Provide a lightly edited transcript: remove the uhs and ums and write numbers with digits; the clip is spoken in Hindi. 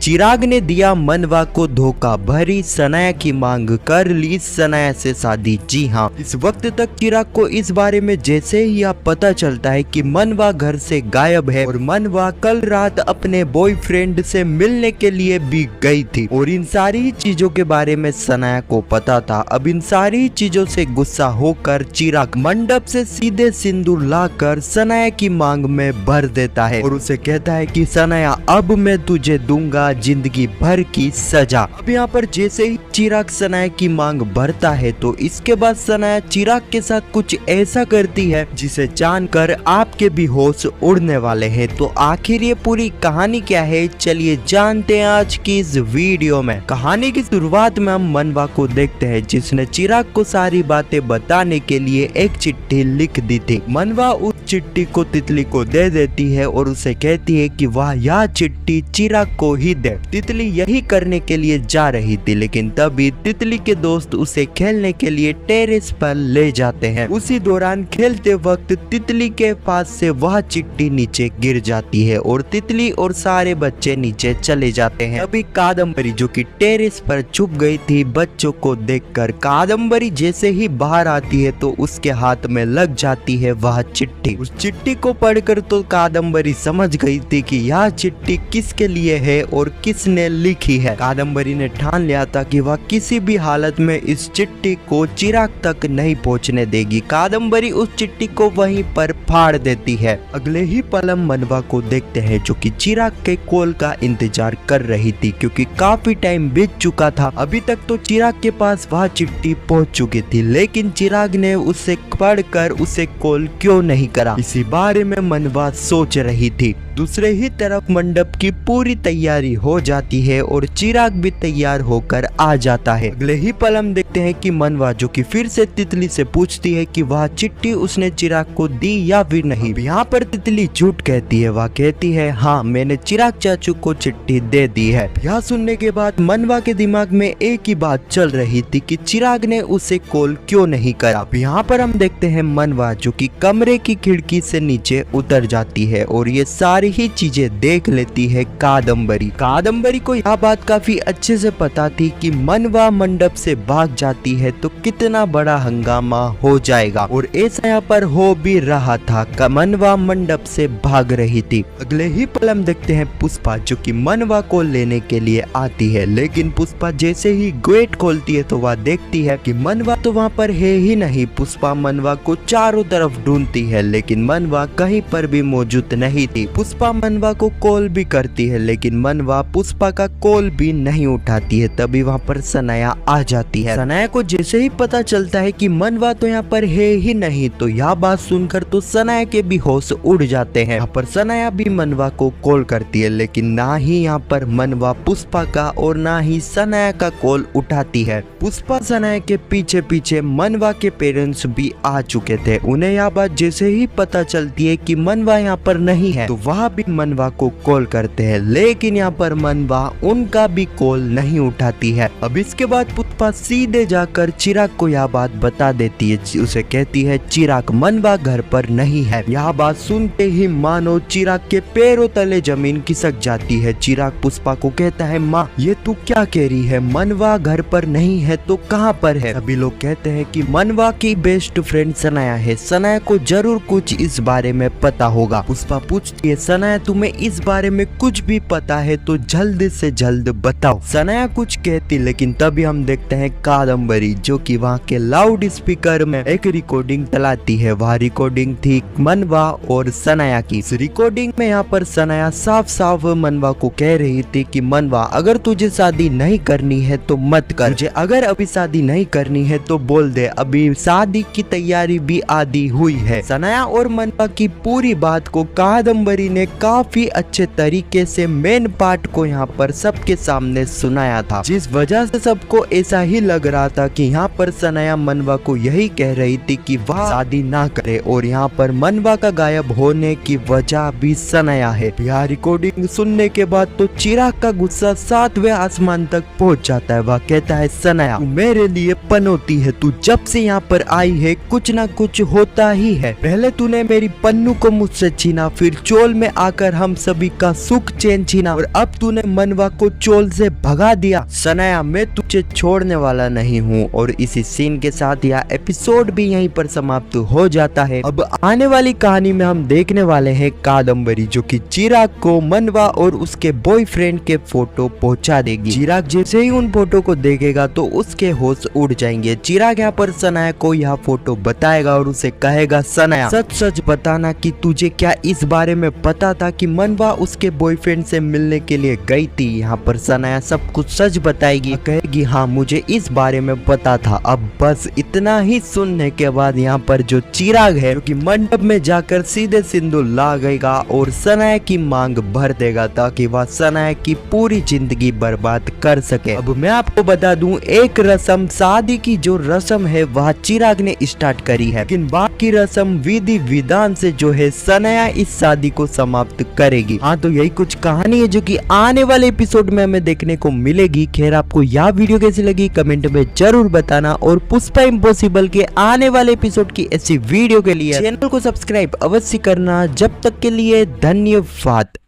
चिराग ने दिया मनवा को धोखा, भरी सनाया की मांग, कर ली सनाया से शादी। जी हाँ, इस वक्त तक चिराग को इस बारे में जैसे ही आप पता चलता है कि मनवा घर से गायब है और मनवा कल रात अपने बॉयफ्रेंड से मिलने के लिए भी गई थी और इन सारी चीजों के बारे में सनाया को पता था। अब इन सारी चीजों से गुस्सा होकर चिराग मंडप से सीधे सिंदूर लाकर सनाया की मांग में भर देता है और उसे कहता है कि सनाया अब मैं तुझे दूंगा जिंदगी भर की सजा। अब यहाँ पर जैसे ही चिराग सनाया की मांग भरता है तो इसके बाद सनाया चिराग के साथ कुछ ऐसा करती है जिसे जानकर आपके भी होश उड़ने वाले हैं। तो आखिर ये पूरी कहानी क्या है, चलिए जानते हैं आज की इस वीडियो में। कहानी की शुरुआत में हम मनवा को देखते हैं जिसने चिराग को सारी बातें बताने के लिए एक चिट्ठी लिख दी थी। मनवा उस चिट्ठी को तितली को दे देती है और उसे कहती है कि वह यह चिट्ठी चिराग को ही दे। तितली यही करने के लिए जा रही थी लेकिन तभी तितली के दोस्त उसे खेलने के लिए टेरेस पर ले जाते हैं। उसी दौरान खेलते वक्त तितली के पास से वह चिट्ठी नीचे गिर जाती है और तितली और सारे बच्चे नीचे चले जाते हैं। अभी कादम्बरी जो कि टेरेस पर छुप गई थी बच्चों को देखकर, कादम्बरी जैसे ही बाहर आती है तो उसके हाथ में लग जाती है वह चिट्ठी। उस चिट्ठी को पढ़कर तो कादम्बरी समझ गई थी कि यह चिट्ठी किसके लिए है और किसने लिखी है। कादम्बरी ने ठान लिया था कि वह किसी भी हालत में इस चिट्ठी को चिराग तक नहीं पहुंचने देगी। कादम्बरी उस चिट्ठी को वहीं पर फाड़ देती है। अगले ही पल हम मनवा को देखते हैं जो कि चिराग के कॉल का इंतजार कर रही थी क्योंकि काफी टाइम बीत चुका था। अभी तक तो चिराग के पास वह चिट्ठी पहुंच चुकी थी लेकिन चिराग ने उसे पढ़कर उसे कॉल क्यों नहीं करा, इसी बारे में मनवा सोच रही थी। दूसरे ही तरफ मंडप की पूरी तैयारी हो जाती है और चिराग भी तैयार होकर आ जाता है। अगले ही पल हम देखते हैं कि मनवा जो कि फिर से तितली से पूछती है कि वह चिट्ठी उसने चिराग को दी या फिर नहीं। यहाँ पर तितली झूठ कहती है, वह कहती है हाँ मैंने चिराग चाचू को चिट्ठी दे दी है। यह सुनने के बाद मनवा के दिमाग में एक ही बात चल रही थी कि चिराग ने उसे कॉल क्यों नहीं करा। यहाँ पर हम देखते हैं मनवा जो कि कमरे की खिड़की से नीचे उतर जाती है और ये सारी ही चीजें देख लेती है कादम्बरी। कादम्बरी को यह बात काफी अच्छे से पता थी कि मनवा मंडप से भाग जाती है तो कितना बड़ा हंगामा हो जाएगा और ऐसा यहाँ पर हो भी रहा था। मनवा मंडप से भाग रही थी। अगले ही पल हम देखते हैं पुष्पा जो कि मनवा को लेने के लिए आती है लेकिन पुष्पा जैसे ही गेट खोलती है तो वह देखती है कि मनवा तो वहाँ पर है ही नहीं। पुष्पा मनवा को चारों तरफ ढूंढती है लेकिन मनवा कहीं पर भी मौजूद नहीं थी। पुष्पा मनवा को कॉल भी करती है लेकिन मनवा पुष्पा का कॉल भी नहीं उठाती है। तभी वहाँ पर सनाया आ जाती है। सनाया को जैसे ही पता चलता है कि मनवा तो यहाँ पर है ही नहीं तो यह बात सुनकर तो सनाया के भी होश उड़ जाते हैं। यहाँ पर सनाया भी मनवा को कॉल करती है लेकिन ना ही यहाँ पर मनवा पुष्पा का और ना ही सनाया का कॉल उठाती है। पुष्पा सनाया के पीछे पीछे मनवा के पेरेंट्स भी आ चुके थे। उन्हें यह बात जैसे ही पता चलती है कि मनवा यहाँ पर नहीं है तो वह भी मनवा को कॉल करते हैं लेकिन यहाँ पर मनवा उनका भी कॉल नहीं उठाती है। अब इसके बाद पुष्पा सीधे जाकर चिराग को यह बात बता देती है। उसे कहती है चिराग मनवा घर पर नहीं है। यह बात सुनते ही मानो चिराग के पैरों तले जमीन खिसक जाती है। चिराग पुष्पा को कहता है माँ ये तू क्या कह रही है, मनवा घर पर नहीं है तो कहाँ पर है। सभी लोग कहते हैं कि मनवा की बेस्ट फ्रेंड सनाया है, सनाया को जरूर कुछ इस बारे में पता होगा। पुष्पा पूछती है सनाया तुम्हें इस बारे में कुछ भी पता है तो जल्द से जल्द बताओ। सनाया कुछ कहती लेकिन तभी हम देखते हैं कादम्बरी जो कि वहाँ के लाउड स्पीकर में एक रिकॉर्डिंग चलाती है। वह रिकॉर्डिंग थी मनवा और सनाया की। इस रिकॉर्डिंग में यहाँ पर सनाया साफ साफ मनवा को कह रही थी कि मनवा अगर तुझे शादी नहीं करनी है तो मत कर, तुझे अगर अभी शादी नहीं करनी है तो बोल दे, अभी शादी की तैयारी भी आधी हुई है। सनाया और मनवा की पूरी बात को कादम्बरी ने काफी अच्छे तरीके से मेन पार्ट को यहाँ पर सबके सामने सुनाया था जिस वजह से सबको ऐसा ही लग रहा था कि यहाँ पर सनाया मनवा को यही कह रही थी कि वह शादी ना करे और यहाँ पर मनवा का गायब होने की वजह भी सनाया है। यह रिकॉर्डिंग सुनने के बाद तो चिराग का गुस्सा 7वें आसमान तक पहुँच जाता है। वह कहता है सनाया तू मेरे लिए पनौती है, तू जब से यहाँ पर आई है कुछ ना कुछ होता ही है। पहले तूने मेरी पन्नू को मुझसे छीना, फिर चोल में में आकर हम सभी का सुख चैन छीना और अब तूने मनवा को चोल से भगा दिया। सनाया मैं तुझे छोड़ने वाला नहीं हूँ। और इसी सीन के साथ यह एपिसोड भी यहीं पर समाप्त हो जाता है। अब आने वाली कहानी में हम देखने वाले हैं कादम्बरी जो कि चिराग को मनवा और उसके बॉयफ्रेंड के फोटो पहुंचा देगी। चिराग जैसे ही उन फोटो को देखेगा तो उसके होश उड़ जाएंगे। चिराग यहाँ पर सनाया को यह फोटो बताएगा और उसे कहेगा सनाया सच सच बताना कि तुझे क्या इस बारे में पता था कि मनवा उसके बॉयफ्रेंड से मिलने के लिए गई थी। यहाँ पर सनाया सब कुछ सच बताएगी, कहेगी हाँ मुझे इस बारे में पता था। अब बस इतना ही सुनने के बाद यहाँ पर जो चिराग है कि मंडप में जाकर सीधे सिंदूर लगाएगा और सनाया की मांग भर देगा ताकि वह सनाया की पूरी जिंदगी बर्बाद कर सके। अब मैं आपको बता दूं एक रस्म शादी की जो रस्म है वह चिराग ने स्टार्ट करी है, लेकिन बाकी रस्म विधि विधान से जो है सनाया इस शादी को समाप्त करेगी। हाँ तो यही कुछ कहानी है जो कि आने वाले एपिसोड में हमें देखने को मिलेगी। खैर आपको यह वीडियो कैसी लगी कमेंट में जरूर बताना और पुष्पा इम्पॉसिबल के आने वाले एपिसोड की ऐसी वीडियो के लिए चैनल को सब्सक्राइब अवश्य करना। जब तक के लिए धन्यवाद।